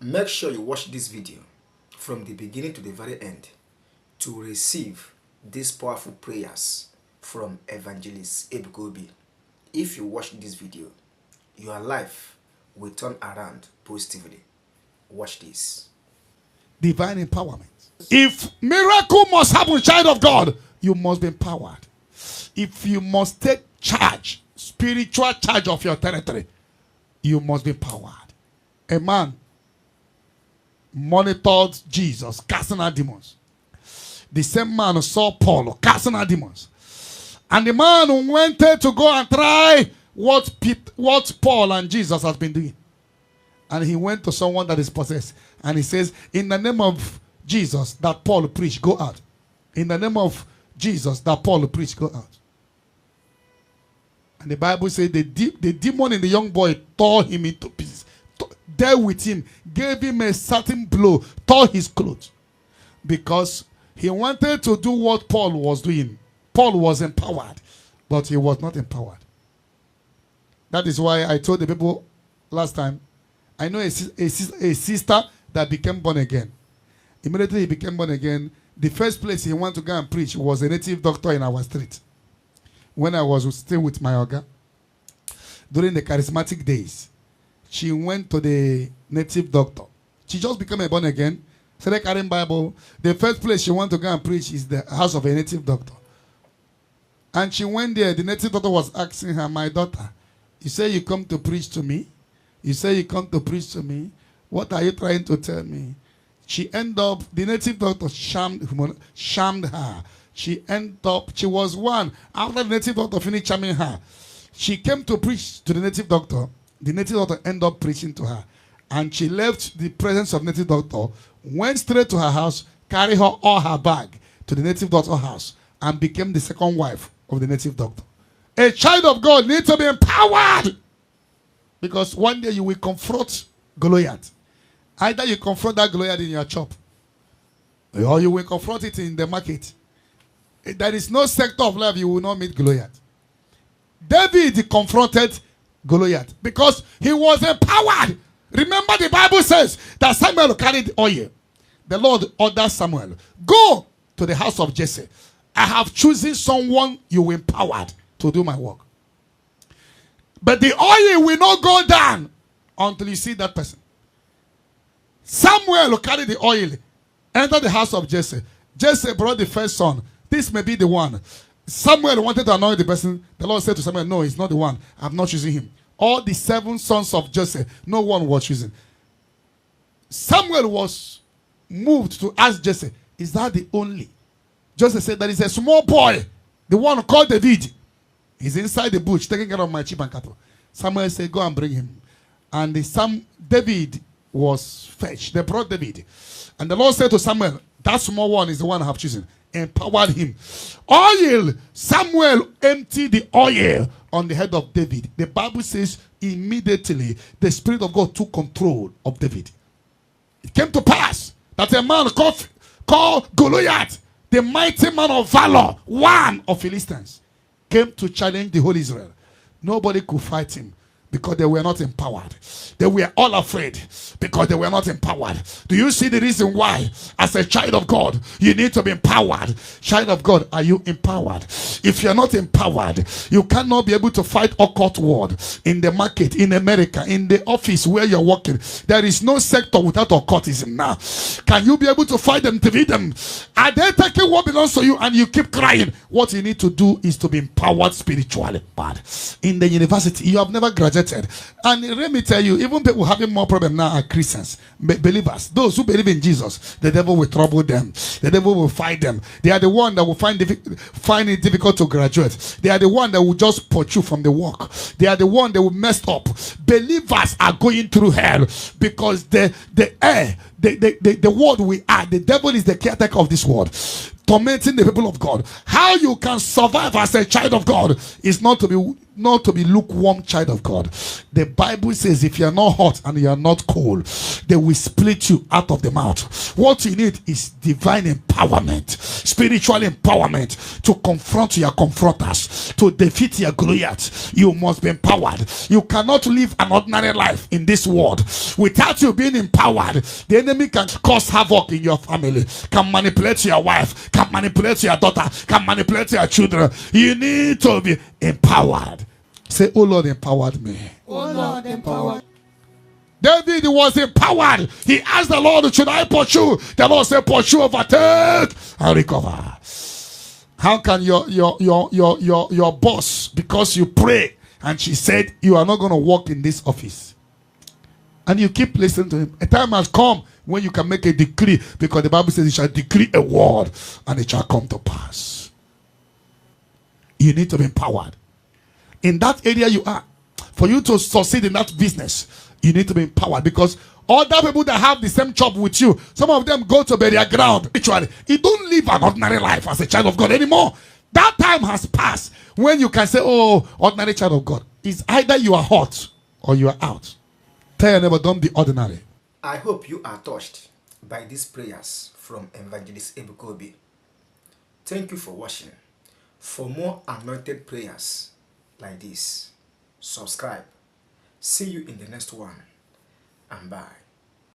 Make sure you watch this video from the beginning to the very end to receive these powerful prayers from Evangelist Ebuka Obi. If you watch this video, your life will turn around positively. Watch this. Divine empowerment. If miracle must happen, child of God, you must be empowered. If you must take charge, spiritual charge of your territory, you must be empowered. A man monitored Jesus casting out demons. The same man saw Paul casting out demons. And the man wanted to go and try what Paul and Jesus has been doing. And he went to someone that is possessed. And he says, in the name of Jesus that Paul preached, go out. In the name of Jesus that Paul preached, go out. And the Bible says the demon in the young boy tore him into pieces. Dealt with him, gave him a certain blow, tore his clothes. Because he wanted to do what Paul was doing. Paul was empowered, but he was not empowered. That is why I told the people last time, I know a sister that became born again. Immediately he became born again, the first place he wanted to go and preach was a native doctor in our street. When I was still with my Oga, during the charismatic days, she went to the native doctor. She just became a born again, started carrying Bible. The first place she wanted to go and preach is the house of a native doctor. And she went there. The native doctor was asking her, my daughter, you say you come to preach to me? You say you come to preach to me? What are you trying to tell me? She ended up, the native doctor shamed her. She was one. After the native doctor finished charming her, she came to preach to the native doctor. The native doctor ended up preaching to her. And she left the presence of native doctor, went straight to her house, carried her all her bag to the native doctor's house, and became the second wife of the native doctor. A child of God needs to be empowered. Because one day you will confront Goliath. Either you confront that Goliath in your shop, or you will confront it in the market. There is no sector of life you will not meet Goliath. David confronted Goliath because he was empowered. Remember, the Bible says that Samuel carried oil. The Lord ordered Samuel, go to the house of Jesse. I have chosen someone you empowered to do my work. But the oil will not go down until you see that person. Samuel carried the oil, entered the house of Jesse. Jesse brought the first son. This may be the one. Samuel wanted to anoint the person. The Lord said to Samuel, no, it's not the one. I'm not choosing him. All the 7 sons of Jesse, no one was choosing. Samuel was moved to ask Jesse, is that the only? Jesse said, there is a small boy, the one called David. He's inside the bush taking care of my sheep and cattle. Samuel said, go and bring him. And David was fetched. They brought David. And the Lord said to Samuel, that small one is the one I have chosen. Empowered him. Oil. Samuel emptied the oil on the head of David. The Bible says immediately the Spirit of God took control of David. It came to pass that a man called Goliath, the mighty man of valor, one of Philistines, came to challenge the whole Israel. Nobody could fight him because they were not empowered. They were all afraid because they were not empowered. Do you see the reason why, as a child of God, you need to be empowered? Child of God, are you empowered? If you're not empowered, you cannot be able to fight occult word in the market, in America, in the office where you're working. There is no sector without occultism now. Can you be able to fight them, defeat them? Are they taking what belongs to you and you keep crying? What you need to do is to be empowered spiritually. But in the university, you have never graduated. And let me tell you, even people having more problem now are Christians, believers. Those who believe in Jesus, the devil will trouble them. The devil will fight them. They are the one that will find it difficult to graduate. They are the one that will just put you from the work. They are the one that will mess up. Believers are going through hell because the world we are, the devil is the caretaker of this world, tormenting the people of God. How you can survive as a child of God is not to be not to be lukewarm child of God. The Bible says if you are not hot and you are not cold, they will split you out of the mouth. What you need is divine empowerment, spiritual empowerment to confront your confronters, to defeat your Goliath. You must be empowered. You cannot live an ordinary life in this world without you being empowered. The enemy can cause havoc in your family, can manipulate your wife, can manipulate your daughter, can manipulate your children. You need to be empowered. Say, oh Lord, empowered me. Oh Lord, empower. David was empowered. He asked the Lord, should I pursue? The Lord said, pursue, overtake, and recover. How can your boss, because you pray and she said you are not going to work in this office, and you keep listening to him, a time has come when you can make a decree, because the Bible says you shall decree a word and it shall come to pass. You need to be empowered in that area you are. For you to succeed in that business, you need to be empowered, because other people that have the same job with you, some of them go to burial ground. Actually, you don't live an ordinary life as a child of God anymore. That time has passed when you can say, oh, ordinary child of God. It's either you are hot or you are out. Tell your neighbor, don't be ordinary. I hope you are touched by these prayers from Evangelist Ebuka Obi. Thank you for watching. For more anointed prayers like this, subscribe. See you in the next one, and bye.